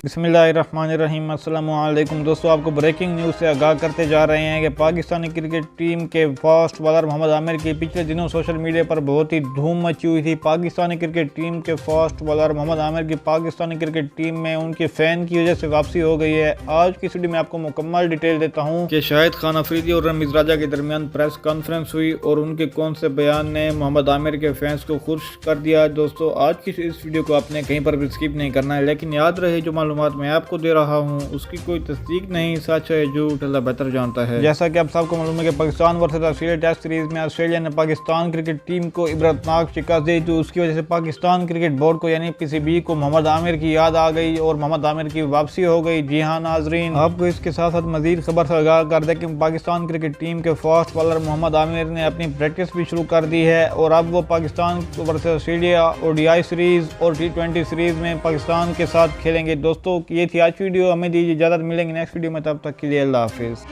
बिस्मिल्लाहिर्रहमानिर्रहीम। अस्सलामु अलैकुम दोस्तों, आपको ब्रेकिंग न्यूज़ से आगाह करते जा रहे हैं कि पाकिस्तानी क्रिकेट टीम के फास्ट बॉलर मोहम्मद आमिर की पिछले दिनों सोशल मीडिया पर बहुत ही धूम मची हुई थी। पाकिस्तानी क्रिकेट टीम के फास्ट बॉलर मोहम्मद आमिर की पाकिस्तानी क्रिकेट टीम में उनके फ़ैन की वजह से वापसी हो गई है। आज की वीडियो में आपको मुकम्मल डिटेल देता हूँ कि शाहिद खान अफरीदी और रमीज़ राजा के दरमियान प्रेस कॉन्फ्रेंस हुई और उनके कौन से बयान ने मोहम्मद आमिर के फैंस को खुश कर दिया। दोस्तों, आज की इस वीडियो को आपने कहीं पर भी स्किप नहीं करना है, लेकिन याद रहे जो मालूमात मैं आपको दे रहा हूँ उसकी कोई तस्दीक नहीं, सच है झूठ अल्लाह बेहतर जानता है। जैसा कि आप सबको मालूम है कि Pakistan versus Australia test series में ऑस्ट्रेलिया ने पाकिस्तान क्रिकेट टीम को इबरतनाक शिकस्त दी, तो उसकी वजह से पाकिस्तान क्रिकेट बोर्ड को यानी पीसीबी को मोहम्मद आमिर की याद आ गई और मोहम्मद आमिर की वापसी हो गई। जी हाँ नाजरीन, आपको इसके साथ साथ मजीद खबर से आगाह कर दें कि पाकिस्तान क्रिकेट टीम के फास्ट बॉलर मोहम्मद आमिर ने अपनी प्रैक्टिस भी शुरू कर दी है और अब वो Pakistan versus Australia ODI series और T20 सीरीज में पाकिस्तान के साथ खेलेंगे। दोस्तों, ये थी आज वीडियो, हमें दीजिए इजाजत, मिलेंगे नेक्स्ट वीडियो में, तब तक के लिए अल्लाह हाफिज़।